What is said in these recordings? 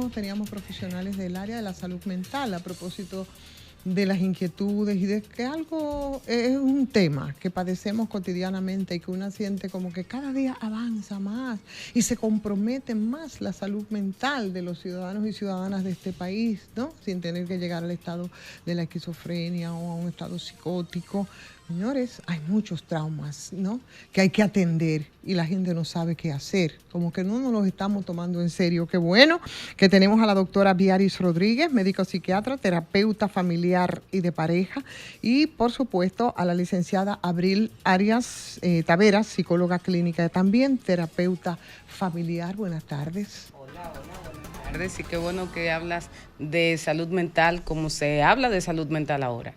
mismo teníamos profesionales del área de la salud mental a propósito de las inquietudes y de que algo es un tema que padecemos cotidianamente y que uno siente como que cada día avanza más y se compromete más la salud mental de los ciudadanos y ciudadanas de este país, ¿no? Sin tener que llegar al estado de la esquizofrenia o a un estado psicótico. Señores, hay muchos traumas, ¿no? Que hay que atender y la gente no sabe qué hacer. Como que no nos los estamos tomando en serio. Qué bueno que tenemos a la doctora Biaris Rodríguez, médico psiquiatra, terapeuta familiar y de pareja. Y, por supuesto, a la licenciada Abril Arias Taveras, psicóloga clínica, también terapeuta familiar. Buenas tardes. Hola, buenas tardes. Y qué bueno que hablas de salud mental como se habla de salud mental ahora.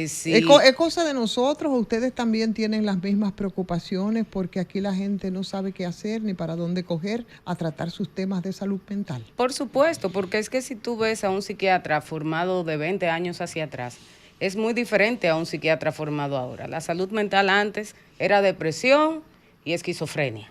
Sí. ¿Es cosa de nosotros o ustedes también tienen las mismas preocupaciones porque aquí la gente no sabe qué hacer ni para dónde coger a tratar sus temas de salud mental? Por supuesto, porque es que si tú ves a un psiquiatra formado de 20 años hacia atrás, es muy diferente a un psiquiatra formado ahora. La salud mental antes era depresión y esquizofrenia.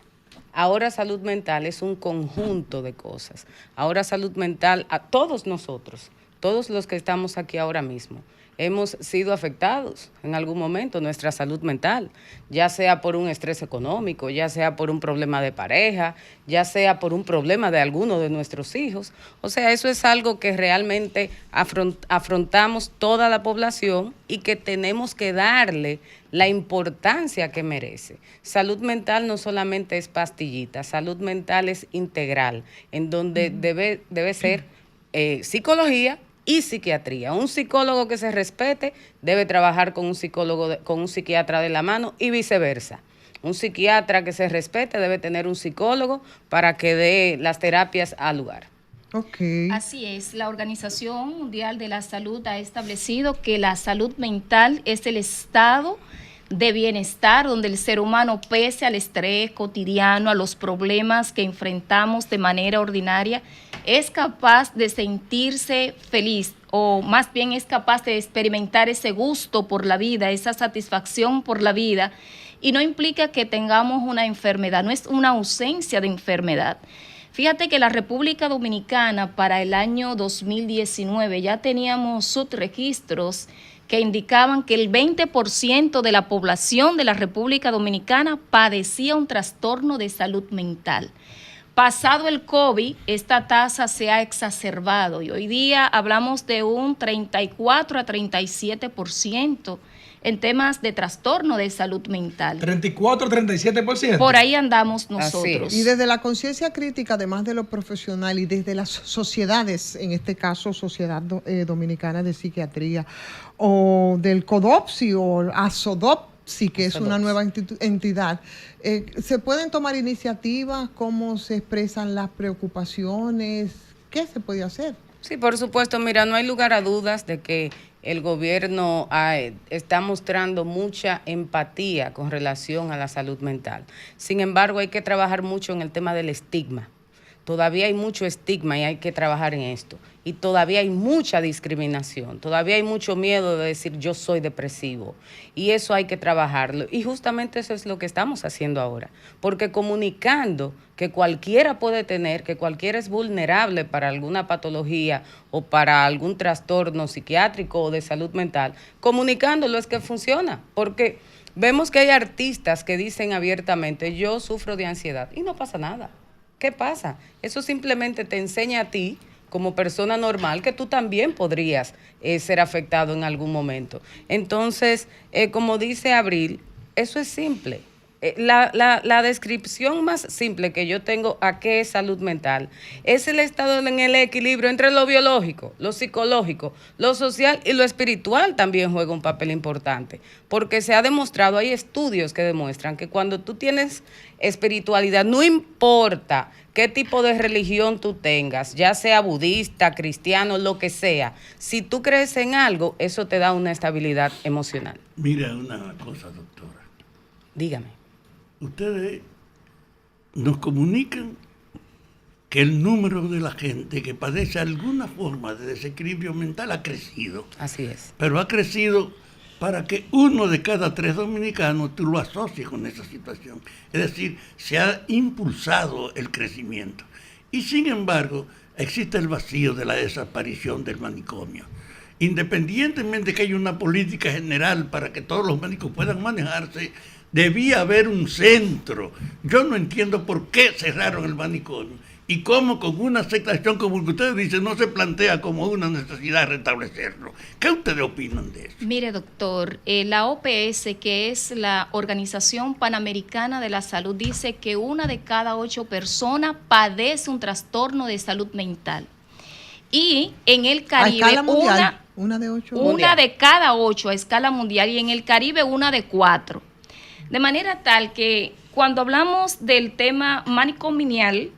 Ahora salud mental es un conjunto de cosas. Ahora salud mental, a todos nosotros, todos los que estamos aquí ahora mismo, hemos sido afectados en algún momento, nuestra salud mental, ya sea por un estrés económico, ya sea por un problema de pareja, ya sea por un problema de alguno de nuestros hijos. O sea, eso es algo que realmente afrontamos toda la población y que tenemos que darle la importancia que merece. Salud mental no solamente es pastillita, salud mental es integral, en donde debe ser psicología y psiquiatría. Un psicólogo que se respete debe trabajar con un psicólogo, con un psiquiatra de la mano y viceversa. Un psiquiatra que se respete debe tener un psicólogo para que dé las terapias al lugar. Okay. Así es, la Organización Mundial de la Salud ha establecido que la salud mental es el estado de bienestar donde el ser humano, pese al estrés cotidiano, a los problemas que enfrentamos de manera ordinaria, es capaz de sentirse feliz, o más bien es capaz de experimentar ese gusto por la vida, esa satisfacción por la vida, y no implica que tengamos una enfermedad, no es una ausencia de enfermedad. Fíjate que la República Dominicana para el año 2019 ya teníamos subregistros que indicaban que el 20% de la población de la República Dominicana padecía un trastorno de salud mental. Pasado el COVID, esta tasa se ha exacerbado y hoy día hablamos de un 34 a 37% en temas de trastorno de salud mental. 34 a 37%. Por ahí andamos nosotros. Y desde la conciencia crítica, además de lo profesional y desde las sociedades, en este caso Sociedad Dominicana de Psiquiatría, o del CODOPSI o ASODOPSI, que es una nueva entidad, ¿se pueden tomar iniciativas? ¿Cómo se expresan las preocupaciones? ¿Qué se puede hacer? Sí, por supuesto. Mira, no hay lugar a dudas de que el gobierno está mostrando mucha empatía con relación a la salud mental. Sin embargo, hay que trabajar mucho en el tema del estigma. Todavía hay mucho estigma y hay que trabajar en esto. Y todavía hay mucha discriminación, todavía hay mucho miedo de decir yo soy depresivo. Y eso hay que trabajarlo. Y justamente eso es lo que estamos haciendo ahora. Porque comunicando que cualquiera puede tener, que cualquiera es vulnerable para alguna patología o para algún trastorno psiquiátrico o de salud mental, comunicándolo es que funciona. Porque vemos que hay artistas que dicen abiertamente yo sufro de ansiedad y no pasa nada. ¿Qué pasa? Eso simplemente te enseña a ti, como persona normal, que tú también podrías ser afectado en algún momento. Entonces, como dice Abril, eso es simple. La descripción más simple que yo tengo a qué es salud mental es el estado en el equilibrio entre lo biológico, lo psicológico, lo social y lo espiritual también juega un papel importante, porque se ha demostrado, hay estudios que demuestran que cuando tú tienes espiritualidad, no importa qué tipo de religión tú tengas, ya sea budista, cristiano, lo que sea, si tú crees en algo, eso te da una estabilidad emocional. Mira una cosa, doctora. Dígame. Ustedes nos comunican que el número de la gente que padece alguna forma de desequilibrio mental ha crecido. Así es. Pero ha crecido para que 1 de cada 3 dominicanos tú lo asocies con esa situación. Es decir, se ha impulsado el crecimiento. Y sin embargo, existe el vacío de la desaparición del manicomio. Independientemente de que haya una política general para que todos los médicos puedan manejarse, debía haber un centro. Yo no entiendo por qué cerraron el manicomio y cómo con una aceptación como el que ustedes dicen no se plantea como una necesidad restablecerlo. ¿Qué ustedes opinan de eso? Mire, doctor, la OPS, que es la Organización Panamericana de la Salud, dice que 1 de cada 8 personas padece un trastorno de salud mental. Y en el Caribe, a escala mundial, una de cada 8 a escala mundial, y en el Caribe 1 de 4. De manera tal que cuando hablamos del tema manicomial,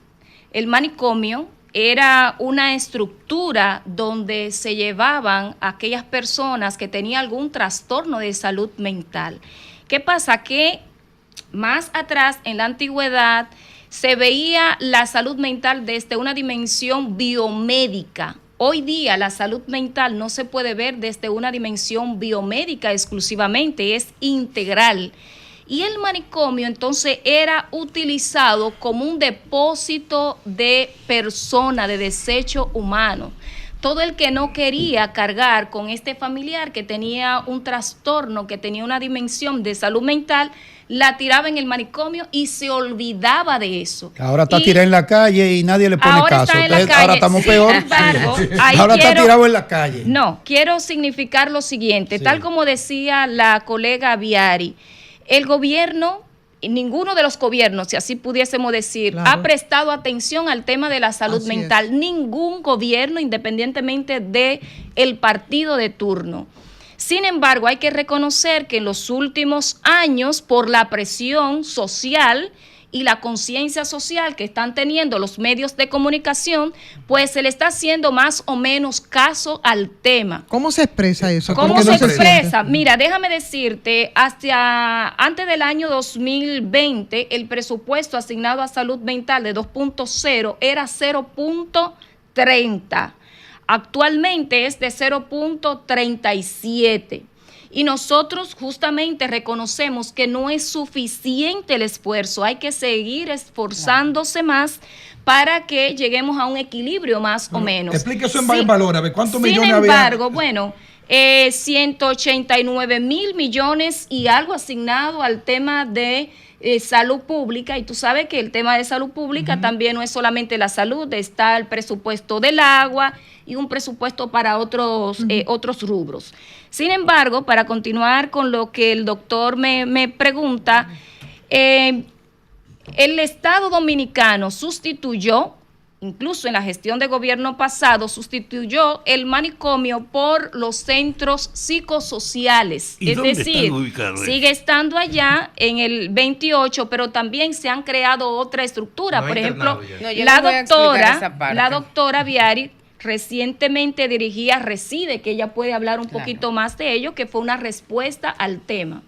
el manicomio era una estructura donde se llevaban a aquellas personas que tenían algún trastorno de salud mental. ¿Qué pasa? Que más atrás, en la antigüedad, se veía la salud mental desde una dimensión biomédica. Hoy día la salud mental no se puede ver desde una dimensión biomédica exclusivamente, es integral. Y el manicomio entonces era utilizado como un depósito de persona, de desecho humano. Todo el que no quería cargar con este familiar que tenía un trastorno, que tenía una dimensión de salud mental, la tiraba en el manicomio y se olvidaba de eso. Ahora está tirada en la calle y nadie le pone ahora caso. Entonces, ahora estamos peor. Embargo, ahora está tirado en la calle. No, quiero significar lo siguiente. Sí. Tal como decía la colega Viari, el gobierno, ninguno de los gobiernos, si así pudiésemos decir, claro, ha prestado atención al tema de la salud mental. Ningún gobierno, independientemente del partido de turno. Sin embargo, hay que reconocer que en los últimos años, por la presión social y la conciencia social que están teniendo los medios de comunicación, pues se le está haciendo más o menos caso al tema. ¿Cómo se expresa eso? ¿Cómo se expresa? Mira, déjame decirte, hasta antes del año 2020, el presupuesto asignado a salud mental de 2.0 era 0.30. Actualmente es de 0.37. Y nosotros justamente reconocemos que no es suficiente el esfuerzo, hay que seguir esforzándose más para que lleguemos a un equilibrio más o menos. Explique eso en valor, a ver, ¿cuántos millones había? Sin embargo, bueno, 189 mil millones y algo asignado al tema de salud pública, y tú sabes que el tema de salud pública también no es solamente la salud, está el presupuesto del agua y un presupuesto para otros rubros. Sin embargo, para continuar con lo que el doctor me pregunta, el Estado Dominicano sustituyó, incluso en la gestión de gobierno pasado, sustituyó el manicomio por los centros psicosociales. ¿Y es decir, sigue estando allá en el 28, pero también se han creado otra estructura. Por ejemplo, la doctora Viari recientemente dirigía Reside, que ella puede hablar un poquito más de ello, que fue una respuesta al tema.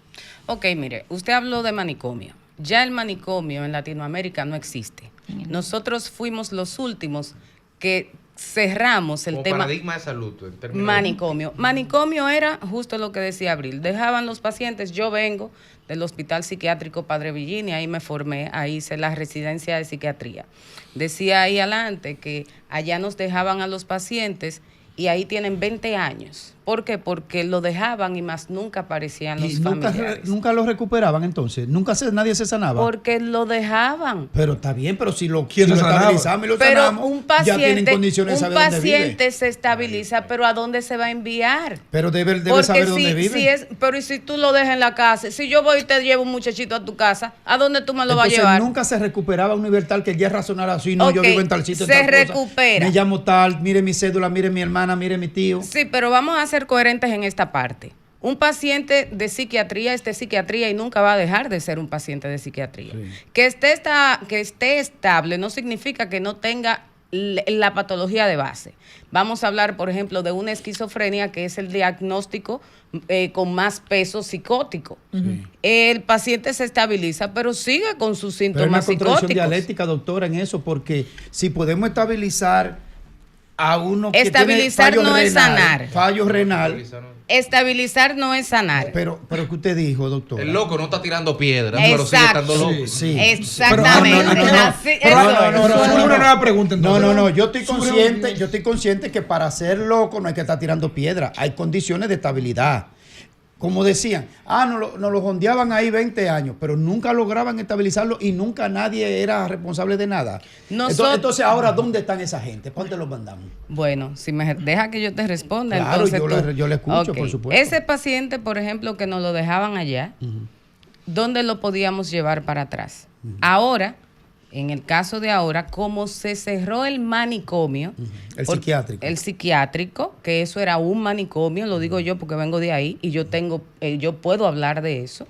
Ok, mire, usted habló de manicomio. Ya el manicomio en Latinoamérica no existe. Nosotros fuimos los últimos que cerramos el tema. Paradigma de salud. Manicomio. Manicomio era justo lo que decía Abril. Dejaban los pacientes. Yo vengo del Hospital Psiquiátrico Padre Villini, ahí me formé, ahí hice la residencia de psiquiatría. Decía ahí adelante que allá nos dejaban a los pacientes y ahí tienen 20 años. ¿Por qué? Porque lo dejaban y más nunca aparecían los familiares. ¿Nunca lo recuperaban entonces? ¿Nadie se sanaba? Porque lo dejaban. Pero está bien, pero si lo estabilizamos y lo sanamos, un paciente, ya tienen condiciones de saber dónde vive. Un paciente se estabiliza, pero ¿a dónde se va a enviar? Pero debe saber dónde vive. Pero ¿y si tú lo dejas en la casa? Si yo voy y te llevo un muchachito a tu casa, ¿a dónde tú me lo vas a llevar? Nunca se recuperaba un libertad que ya razonara así. No, yo vivo en tal sitio, se recupera. Me llamo tal, mire mi cédula, mire mi hermana, mire mi tío. Sí, pero vamos a ser coherentes en esta parte. Un paciente de psiquiatría es de psiquiatría y nunca va a dejar de ser un paciente de psiquiatría. Sí. Que esté estable no significa que no tenga la patología de base. Vamos a hablar, por ejemplo, de una esquizofrenia, que es el diagnóstico con más peso psicótico. Sí. El paciente se estabiliza, pero sigue con sus síntomas psicóticos. Pero hay una contradicción dialéctica, doctora, en eso, porque si podemos estabilizar a uno que estabilizar tiene no es sanar. Fallo renal. estabilizar no es sanar. Pero ¿qué usted dijo, doctor? El loco no está tirando piedras, pero sigue estando loco. Sí. Exactamente. Una nueva pregunta entonces. No, yo estoy consciente que para ser loco no hay que estar tirando piedra. Hay condiciones de estabilidad. Como decían, nos lo jondeaban ahí 20 años, pero nunca lograban estabilizarlo y nunca nadie era responsable de nada. Entonces ahora, ¿dónde están esa gente? ¿Para dónde los mandamos? Bueno, si me deja que yo te responda. Claro, entonces yo le escucho, por supuesto. Ese paciente, por ejemplo, que nos lo dejaban allá, ¿dónde lo podíamos llevar para atrás? Ahora, en el caso de ahora, como se cerró el manicomio, el psiquiátrico, que eso era un manicomio, lo digo yo porque vengo de ahí y yo puedo hablar de eso.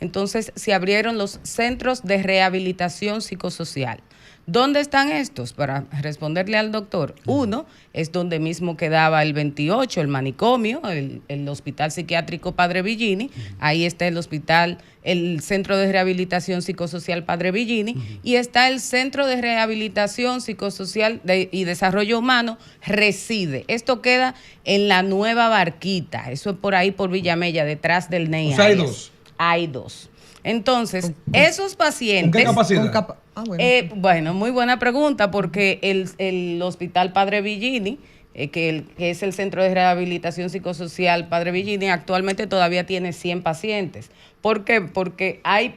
Entonces se abrieron los centros de rehabilitación psicosocial. ¿Dónde están estos? Para responderle al doctor, uno es donde mismo quedaba el 28, el manicomio, el Hospital Psiquiátrico Padre Villini, ahí está el Centro de Rehabilitación Psicosocial Padre Villini, y está el Centro de Rehabilitación Psicosocial y Desarrollo Humano, Reside. Esto queda en la Nueva Barquita, eso es por ahí por Villamella, detrás del NEI. O sea, hay dos. Hay dos. Entonces, esos pacientes... ¿Con qué capacidad? Bueno, muy buena pregunta, porque el Hospital Padre Villini, que es el Centro de Rehabilitación Psicosocial Padre Villini, actualmente todavía tiene 100 pacientes. ¿Por qué? Porque hay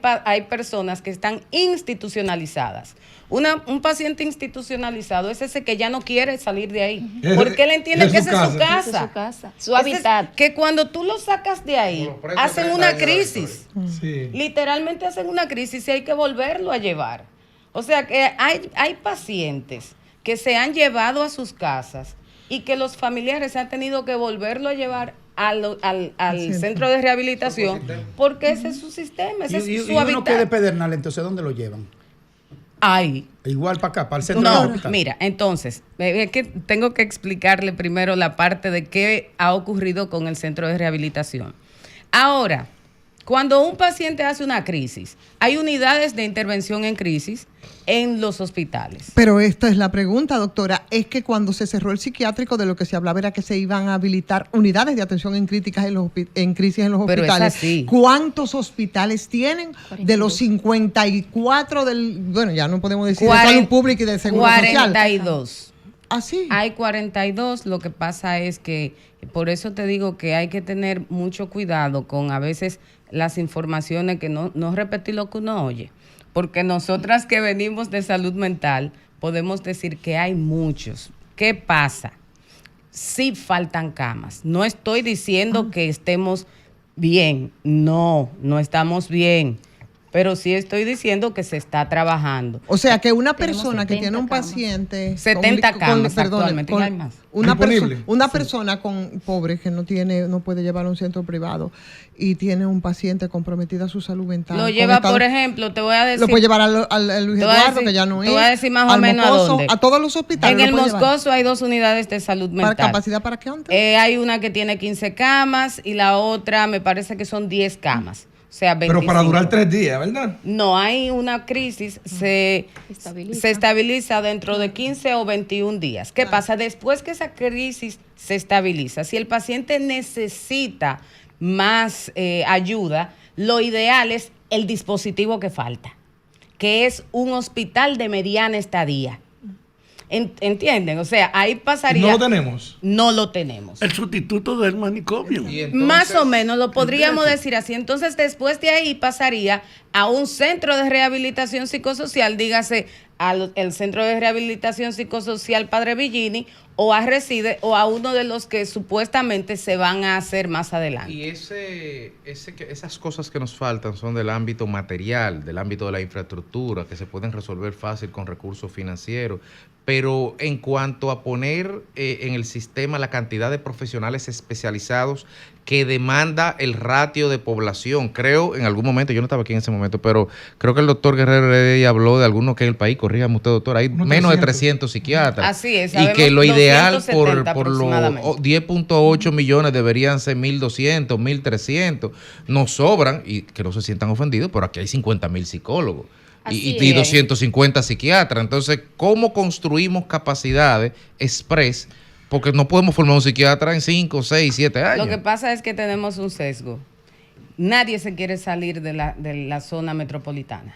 personas que están institucionalizadas. Un paciente institucionalizado es ese que ya no quiere salir de ahí, porque él entiende que esa es su casa, su hábitat. Que cuando tú lo sacas de ahí, hacen una crisis. Sí. Literalmente hacen una crisis y hay que volverlo a llevar. O sea que hay pacientes que se han llevado a sus casas y que los familiares han tenido que volverlo a llevar al centro de rehabilitación porque ese es su sistema, ese es su hábitat. ¿Y uno que de Pedernal, entonces dónde lo llevan? Ahí. Igual para acá, para el centro del hospital. Mira, entonces, es que tengo que explicarle primero la parte de qué ha ocurrido con el centro de rehabilitación. Ahora, cuando un paciente hace una crisis, hay unidades de intervención en crisis en los hospitales. Pero esta es la pregunta, doctora. Es que cuando se cerró el psiquiátrico, de lo que se hablaba era que se iban a habilitar unidades de atención en crisis en los Pero hospitales. es así. ¿Cuántos hospitales tienen? 42. De los 54 bueno, ya no podemos decir de salud pública y de seguro 42. social. ¿Ah, sí? Hay 42, lo que pasa es que, por eso te digo que hay que tener mucho cuidado con a veces las informaciones, que no repetir lo que uno oye. Porque nosotras que venimos de salud mental podemos decir que hay muchos. ¿Qué pasa? Sí faltan camas. No estoy diciendo que estemos bien. No estamos bien. Pero sí estoy diciendo que se está trabajando. O sea, que una persona que tiene un paciente... 70 camas actualmente, hay más. Una persona pobre que no puede llevar a un centro privado y tiene un paciente comprometido a su salud mental. Lo lleva, por ejemplo, te voy a decir... Lo puede llevar al Luis Eduardo, que ya no es. Te voy a decir más o menos Mocoso, a dónde. A todos los hospitales. En el Moscoso hay 2 unidades de salud mental. ¿Para capacidad para qué antes? Hay una que tiene 15 camas y la otra me parece que son 10 camas. O sea, 25. Pero para durar 3 días, ¿verdad? No, hay una crisis, se estabiliza dentro de 15 o 21 días. ¿Qué pasa? Después que esa crisis se estabiliza, si el paciente necesita más ayuda, lo ideal es el dispositivo que falta, que es un hospital de mediana estadía. ¿Entienden? O sea, ahí pasaría... ¿No lo tenemos? No lo tenemos. El sustituto del manicomio. Más o menos, lo podríamos decir así. Entonces, después de ahí pasaría a un centro de rehabilitación psicosocial, dígase el Centro de Rehabilitación Psicosocial Padre Villini, o a Reside, o a uno de los que supuestamente se van a hacer más adelante. Y esas cosas que nos faltan son del ámbito material, del ámbito de la infraestructura, que se pueden resolver fácil con recursos financieros. Pero en cuanto a poner en el sistema la cantidad de profesionales especializados que demanda el ratio de población, creo en algún momento, yo no estaba aquí en ese momento, pero creo que el doctor Guerrero Heredia habló de algunos que en el país, corrígame usted, doctor, hay menos de 300 psiquiatras. Así es. Y que lo ideal por los 10.8 millones deberían ser 1.200, 1.300. Nos sobran, y que no se sientan ofendidos, pero aquí hay 50.000 psicólogos. Y 250 psiquiatras. Entonces, ¿cómo construimos capacidades express porque no podemos formar un psiquiatra en 5, 6, 7 años. Lo que pasa es que tenemos un sesgo. Nadie se quiere salir de la zona metropolitana.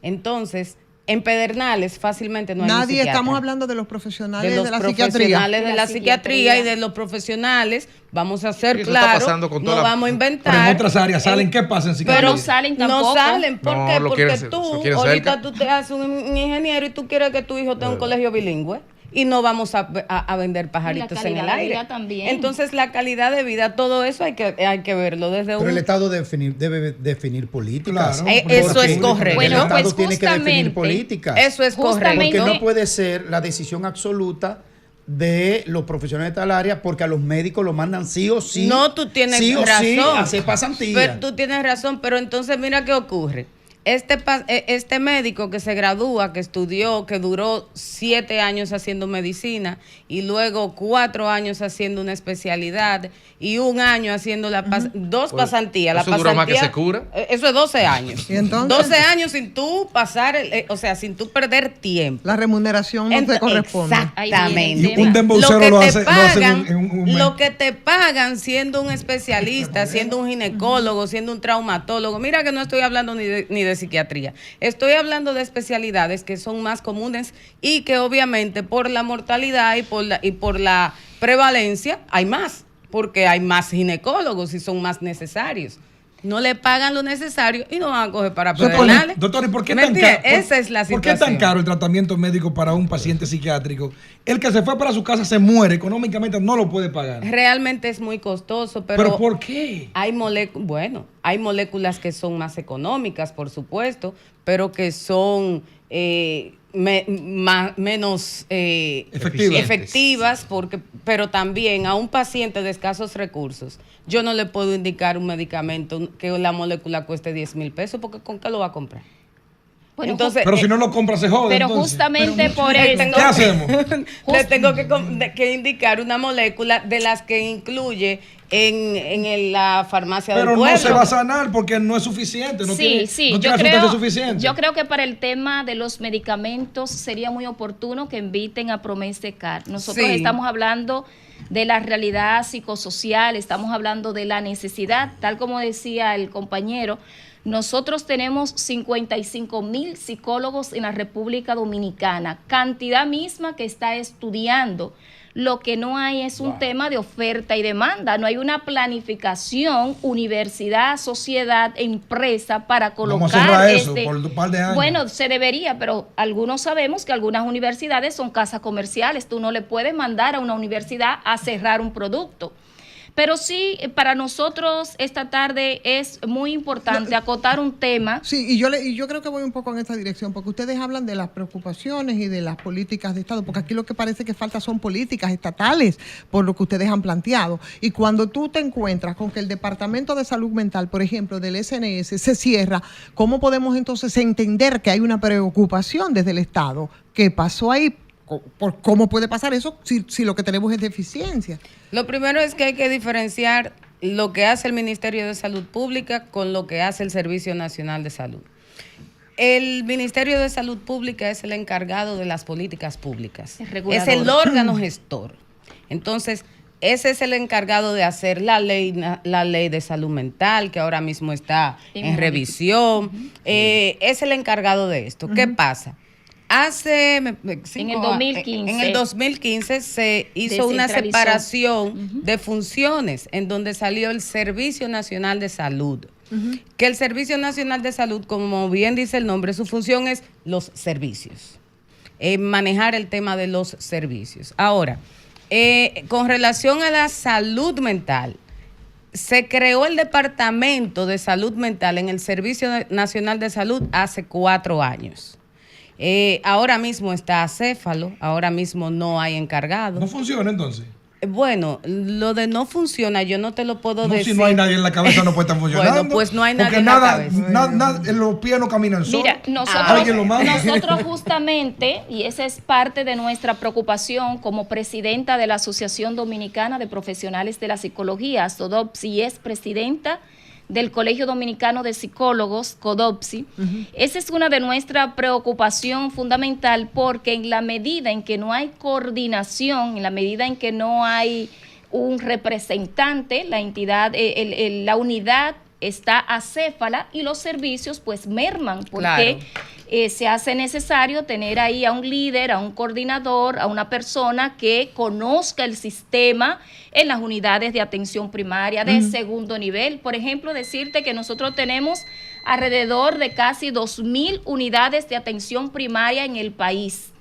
Entonces, en Pedernales fácilmente no hay un Nadie, psiquiatra. estamos hablando de los profesionales De de, los la psiquiatría. profesionales de la psiquiatría y de los profesionales, vamos a ser Eso está claros, pasando con no toda la- vamos a inventar. Pero en otras áreas salen, ¿qué pasa en psiquiatría? Pero no salen tampoco. No salen, ¿por No, qué? lo Porque quieren- tú, lo quieren ahorita cerca. tú te haces un ingeniero y tú quieres que tu hijo tenga un colegio bilingüe. Y no vamos a vender pajaritos en calidad el de aire. vida también. Entonces, la calidad de vida, todo eso hay que verlo desde Pero un... el Estado debe definir políticas. Claro, eso es Porque correcto. El Bueno, Estado pues tiene que definir justamente, políticas. Eso es Justamente- correcto. Porque no puede ser la decisión absoluta de los profesionales de tal área, porque a los médicos lo mandan sí o sí. No, tú tienes sí o razón. sí a hacer pasantía. Pero tú tienes razón, pero entonces mira qué ocurre. Este médico que se gradúa, que estudió, que duró 7 años haciendo medicina y luego 4 años haciendo una especialidad y 1 año haciendo dos Pues, pasantías. La ¿eso dura más que pasantía- se cura? Eso es 12 años. ¿Y entonces? 12 años sin tú pasar, o sea, sin tú perder tiempo. La remuneración no te corresponde. Exactamente. Ahí viene el Y un dembocero que lo te hace pagan, en un mes. lo que te pagan siendo un especialista, siendo un ginecólogo, siendo un traumatólogo. Mira que no estoy hablando ni de psiquiatría. Estoy hablando de especialidades que son más comunes y que obviamente por la mortalidad y por la prevalencia hay más, porque hay más ginecólogos y son más necesarios. No le pagan lo necesario y no van a coger para Pedernales. Doctor, ¿y por qué ¿Me tan entiendes? caro? Esa es la ¿Por qué situación. tan caro el tratamiento médico para un paciente psiquiátrico? El que se fue para su casa se muere, económicamente no lo puede pagar. Realmente es muy costoso, ¿Pero por qué? hay moléculas que son más económicas, por supuesto, pero que son menos Efectivas. efectivas, pero también a un paciente de escasos recursos, yo no le puedo indicar un medicamento que la molécula cueste 10,000 pesos, porque ¿con qué lo va a comprar? Bueno, Entonces, Pero si no lo compra se jode. pero entonces. justamente por le esto. ¿Qué hacemos? le tengo que indicar una molécula de las que incluye en la farmacia Pero del pueblo. no se va a sanar porque no es suficiente. No tiene, no tiene sustancia suficiente. yo creo que para el tema de los medicamentos sería muy oportuno que inviten a Promescar. Nosotros Sí. estamos hablando de la realidad psicosocial, estamos hablando de la necesidad, tal como decía el compañero. Nosotros tenemos 55,000 psicólogos en la República Dominicana, cantidad misma que está estudiando. Lo que no hay es un tema de oferta y demanda, no hay una planificación, universidad, sociedad, empresa para colocar. Vamos a cerrar eso por un par de años. Bueno, se debería, pero algunos sabemos que algunas universidades son casas comerciales, tú no le puedes mandar a una universidad a cerrar un producto. Pero sí, para nosotros esta tarde es muy importante acotar un tema. Sí, y yo creo que voy un poco en esta dirección, porque ustedes hablan de las preocupaciones y de las políticas de Estado, porque aquí lo que parece que falta son políticas estatales, por lo que ustedes han planteado. Y cuando tú te encuentras con que el Departamento de Salud Mental, por ejemplo, del SNS, se cierra, ¿cómo podemos entonces entender que hay una preocupación desde el Estado? ¿Qué pasó ahí? ¿Cómo puede pasar eso si lo que tenemos es deficiencia? Lo primero es que hay que diferenciar lo que hace el Ministerio de Salud Pública con lo que hace el Servicio Nacional de Salud. El Ministerio de Salud Pública es el encargado de las políticas públicas. El regulador. Es el órgano gestor. Entonces, ese es el encargado de hacer la ley de salud mental, que ahora mismo está en revisión. Es el encargado de esto. ¿Qué pasa? En el 2015 se hizo una Descentralizó. separación de funciones en donde salió el Servicio Nacional de Salud. Que el Servicio Nacional de Salud, como bien dice el nombre, su función es los servicios, manejar el tema de los servicios. Ahora, con relación a la salud mental, se creó el Departamento de Salud Mental en el Servicio Nacional de Salud hace 4 años. Ahora mismo está acéfalo, ahora mismo no hay encargado. ¿No funciona entonces? Bueno, lo de no funciona, yo no te lo puedo No, decir. si no hay nadie en la cabeza no puede estar funcionando. Bueno, pues no hay nadie porque en la nada, cabeza. los pies no caminan solos. Mira, Alguien lo manda. nosotros justamente, y esa es parte de nuestra preocupación como presidenta de la Asociación Dominicana de Profesionales de la Psicología, ASODOPS, y es presidenta del Colegio Dominicano de Psicólogos, CODOPSI. Esa es una de nuestra preocupación fundamental, porque en la medida en que no hay coordinación, en la medida en que no hay un representante, la entidad, la unidad está acéfala y los servicios pues merman, porque se hace necesario tener ahí a un líder, a un coordinador, a una persona que conozca el sistema en las unidades de atención primaria de segundo nivel. Por ejemplo, decirte que nosotros tenemos alrededor de casi 2.000 unidades de atención primaria en el país.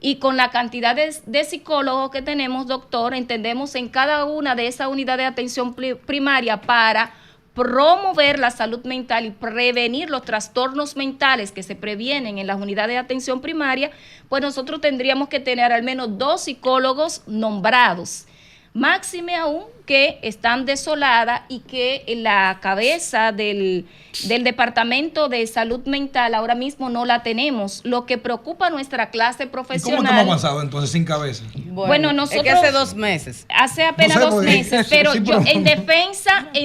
Y con la cantidad de psicólogos que tenemos, doctor, entendemos en cada una de esas unidades de atención primaria para promover la salud mental y prevenir los trastornos mentales que se previenen en las unidades de atención primaria, pues nosotros tendríamos que tener al menos 2 psicólogos nombrados. Máxime aún que están desoladas y que la cabeza del Departamento de Salud Mental ahora mismo no la tenemos, lo que preocupa a nuestra clase profesional. ¿Y cómo estamos avanzados entonces sin cabeza? Bueno, nosotros... Es que hace 2 meses. Hace apenas 2 meses, pero sí, yo en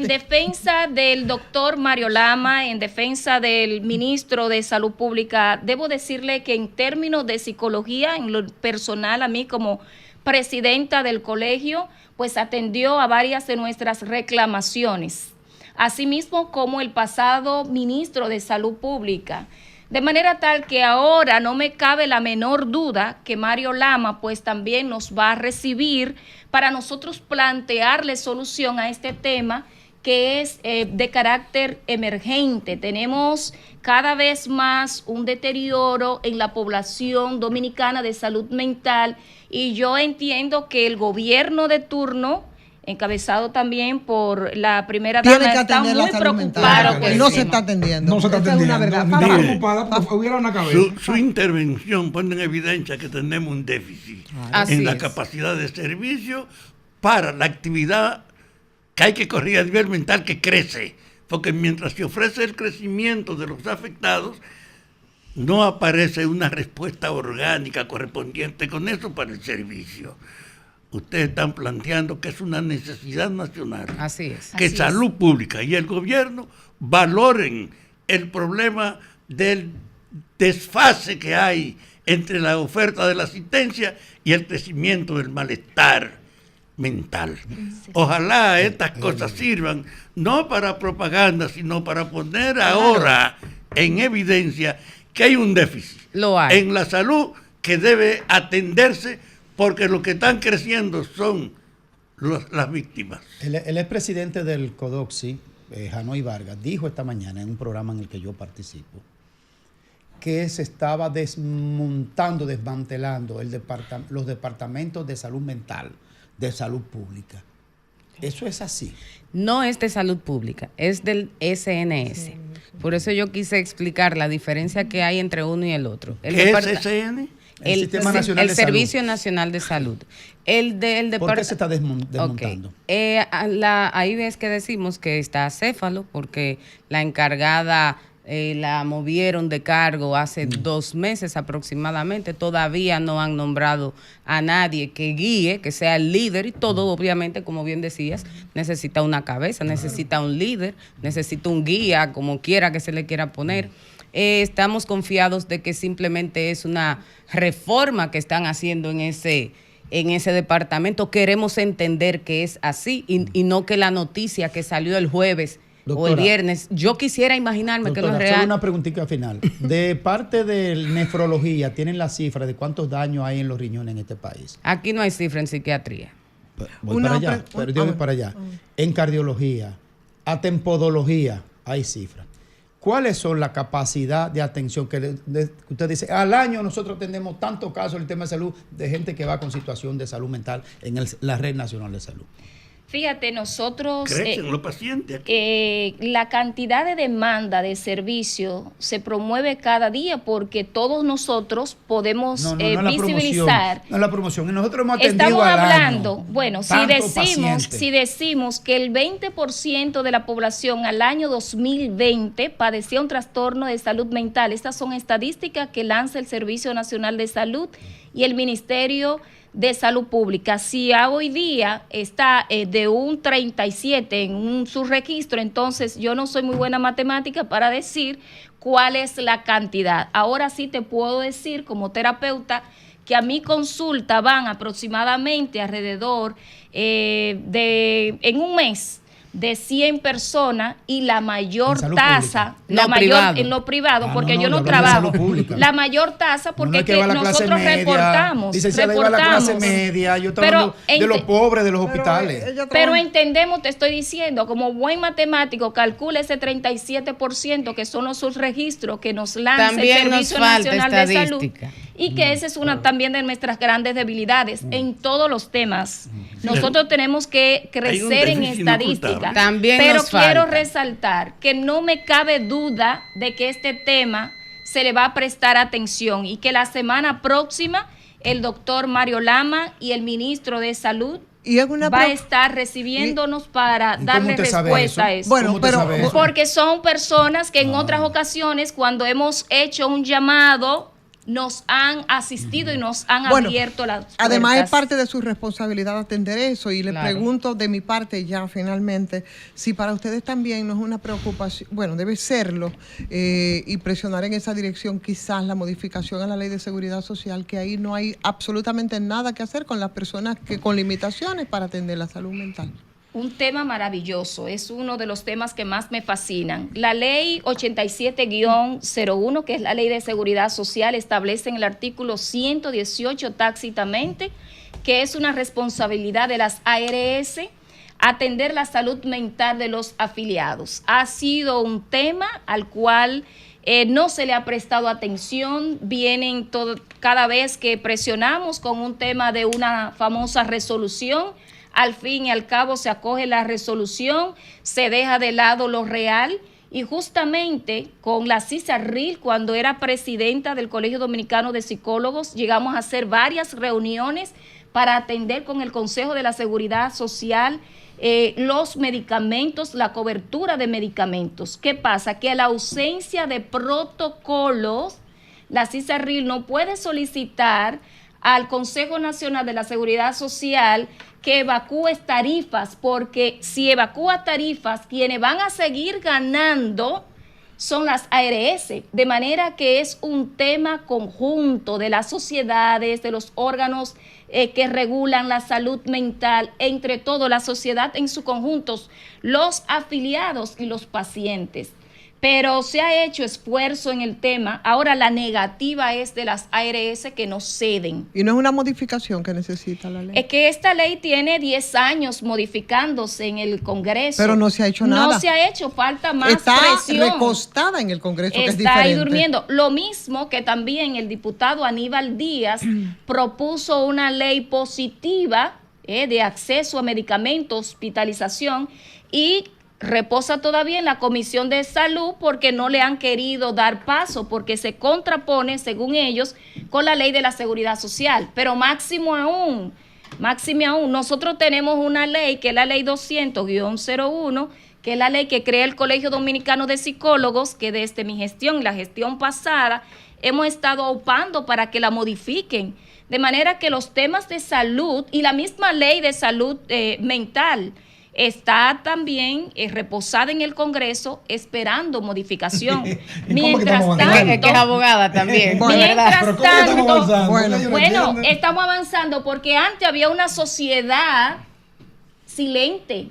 defensa del doctor Mario Lama, en defensa del ministro de Salud Pública, debo decirle que en términos de psicología, en lo personal, a mí como presidenta del colegio, pues atendió a varias de nuestras reclamaciones, asimismo como el pasado ministro de Salud Pública, de manera tal que ahora no me cabe la menor duda que Mario Lama pues también nos va a recibir para nosotros plantearle solución a este tema que es de carácter emergente. Tenemos cada vez más un deterioro en la población dominicana de salud mental, y yo entiendo que el gobierno de turno, encabezado también por la primera dama, está muy preocupado. Pues no se está atendiendo. No se está Esa atendiendo. Es una verdad. Está preocupada porque hubiera una cabeza. Su intervención pone en evidencia que tenemos un déficit en la capacidad de servicio para la actividad que hay que corregir a nivel mental, que crece, porque mientras se ofrece el crecimiento de los afectados, no aparece una respuesta orgánica correspondiente con eso para el servicio. Ustedes están planteando que es una necesidad nacional. Así es. Que Así salud pública y el gobierno valoren el problema del desfase que hay entre la oferta de la asistencia y el crecimiento del malestar mental. Ojalá estas cosas sirvan no para propaganda, sino para poner ahora en evidencia que hay un déficit en la salud que debe atenderse, porque lo que están creciendo son las víctimas. El expresidente del CODOPSI, Janoy Vargas, dijo esta mañana en un programa en el que yo participo que se estaba desmantelando los departamentos de salud mental, de salud pública. Eso es así. No es de salud pública, es del SNS. Por eso yo quise explicar la diferencia que hay entre uno y el otro. ¿Qué es SN? El Sistema Nacional de Servicio Salud. Nacional de Salud. ¿Por qué se está desmontando? Ahí ves que decimos que está acéfalo, porque la encargada la movieron de cargo hace 2 meses aproximadamente. Todavía no han nombrado a nadie que guíe, que sea el líder, y todo obviamente, como bien decías, necesita una cabeza, necesita un líder, necesita un guía, como quiera que se le quiera poner. Estamos confiados de que simplemente es una reforma que están haciendo en ese departamento. Queremos entender que es así y no que la noticia que salió el jueves, doctora, o el viernes, yo quisiera imaginarme, doctora, que no es real. Solo una preguntita final. De parte de nefrología, ¿tienen la cifra de cuántos daños hay en los riñones en este país? Aquí no hay cifra en psiquiatría. Voy para allá. En cardiología, atempodología, hay cifras. ¿Cuáles son la capacidad de atención que usted dice? Al año nosotros tenemos tantos casos en el tema de salud de gente que va con situación de salud mental en la Red Nacional de Salud. Fíjate, nosotros... Crecen los pacientes. La cantidad de demanda de servicio se promueve cada día porque todos nosotros podemos visibilizar. No es la promoción. Nosotros hemos atendido Estamos al hablando, año, bueno, si decimos que el 20% de la población al año 2020 padecía un trastorno de salud mental, estas son estadísticas que lanza el Servicio Nacional de Salud y el Ministerio de Salud Pública, si hoy día está de un 37 en un subregistro, entonces yo no soy muy buena matemática para decir cuál es la cantidad. Ahora sí te puedo decir como terapeuta que a mi consulta van aproximadamente alrededor en un mes, de 100 personas, y la mayor tasa, en lo privado, porque yo no trabajo, la mayor tasa porque es que nosotros reportamos. Licenciada, iba a la clase media, yo estaba hablando de los pobres de los hospitales. Pero entendemos, te estoy diciendo, como buen matemático, calcula ese 37% que son los subregistros que nos lanza también el Servicio Nacional de Salud. Y que esa es una también de nuestras grandes debilidades en todos los temas. Nosotros tenemos que crecer en estadística. También pero nos falta. quiero resaltar que no me cabe duda de que este tema se le va a prestar atención y que la semana próxima el doctor Mario Lama y el ministro de Salud va a estar recibiéndonos para darle respuesta a eso. Bueno, pero porque son personas que en otras ocasiones, cuando hemos hecho un llamado, nos han asistido y nos han abierto las puertas. Además es parte de su responsabilidad atender eso, y le pregunto de mi parte ya finalmente, si para ustedes también no es una preocupación, bueno, debe serlo, y presionar en esa dirección quizás la modificación a la Ley de Seguridad Social, que ahí no hay absolutamente nada que hacer con las personas que con limitaciones para atender la salud mental. Un tema maravilloso, es uno de los temas que más me fascinan. La ley 87-01, que es la ley de seguridad social, establece en el artículo 118 tácitamente que es una responsabilidad de las ARS atender la salud mental de los afiliados. Ha sido un tema al cual no se le ha prestado atención, vienen cada vez que presionamos con un tema de una famosa resolución, al fin y al cabo se acoge la resolución, se deja de lado lo real, y justamente con la Cisarril, cuando era presidenta del Colegio Dominicano de Psicólogos, llegamos a hacer varias reuniones para atender con el Consejo de la Seguridad Social los medicamentos, la cobertura de medicamentos. ¿Qué pasa? Que a la ausencia de protocolos, la Cisarril no puede solicitar al Consejo Nacional de la Seguridad Social que evacúe tarifas, porque si evacúa tarifas, quienes van a seguir ganando son las ARS, de manera que es un tema conjunto de las sociedades, de los órganos que regulan la salud mental, entre todo la sociedad en su conjunto, los afiliados y los pacientes. Pero se ha hecho esfuerzo en el tema. Ahora la negativa es de las ARS que no ceden. ¿Y no es una modificación que necesita la ley? Es que esta ley tiene 10 años modificándose en el Congreso. Pero no se ha hecho nada. No se ha hecho, falta más está presión. Está recostada en el Congreso, que es diferente. Está ahí durmiendo. Lo mismo que también el diputado Aníbal Díaz propuso una ley positiva de acceso a medicamentos, hospitalización, y reposa todavía en la Comisión de Salud porque no le han querido dar paso, porque se contrapone, según ellos, con la Ley de la Seguridad Social. Pero máxime aún, nosotros tenemos una ley que es la Ley 200-01, que es la ley que crea el Colegio Dominicano de Psicólogos, que desde mi gestión y la gestión pasada hemos estado opando para que la modifiquen, de manera que los temas de salud y la misma ley de salud mental está también reposada en el Congreso esperando modificación. Mientras tanto, es que es abogada también. Mientras tanto, bueno, estamos avanzando porque antes había una sociedad silente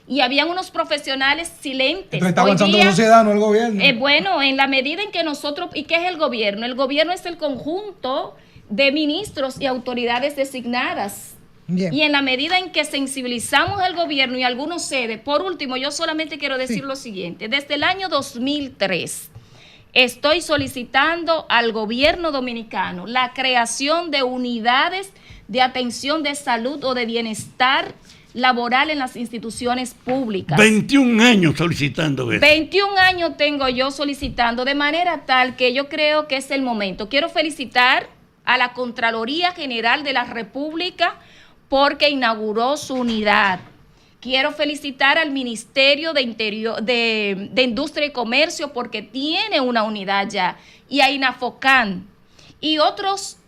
y habían unos profesionales silentes. Entonces está avanzando la sociedad, no el gobierno. Bueno, en la medida en que nosotros, ¿y qué es el gobierno? El gobierno es el conjunto de ministros y autoridades designadas. Bien. Y en la medida en que sensibilizamos al gobierno y algunos ceden, por último, yo solamente quiero decir lo siguiente. Desde el año 2003 estoy solicitando al gobierno dominicano la creación de unidades de atención de salud o de bienestar laboral en las instituciones públicas. 21 años solicitando eso. 21 años tengo yo solicitando, de manera tal que yo creo que es el momento. Quiero felicitar a la Contraloría General de la República porque inauguró su unidad. Quiero felicitar al Ministerio de Industria y Comercio porque tiene una unidad ya, y a INAFOCAN y otros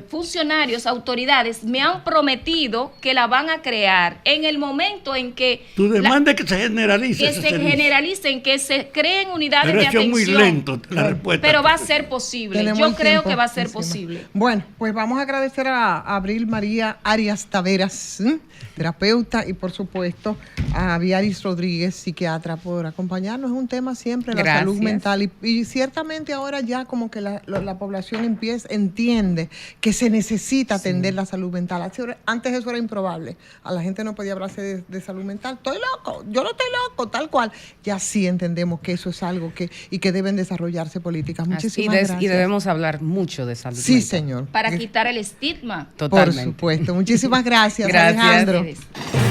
funcionarios, autoridades me han prometido que la van a crear en el momento en que Tu demanda es que se generalice. que ese se servicio. generalicen, que se creen unidades Pero de ha sido atención. muy lento la respuesta. Pero va a ser posible. Tenemos Yo el creo tiempo que va a ser encima. posible. Bueno, pues vamos a agradecer a Abril María Arias Taveras, terapeuta, y por supuesto a Viaris Rodríguez, psiquiatra, por acompañarnos. Es un tema siempre, la Gracias. salud mental. Y ciertamente ahora ya como que la población entiende que se necesita atender la salud mental. Antes eso era improbable. A la gente no podía hablarse de salud mental. Estoy loco, yo no estoy loco, tal cual. Ya sí entendemos que eso es algo que deben desarrollarse políticas. Muchísimas gracias. Y debemos hablar mucho de salud Sí, mental. señor. Para quitar el estigma. Por Totalmente. supuesto. Muchísimas gracias, Gracias. Alejandro. Ustedes.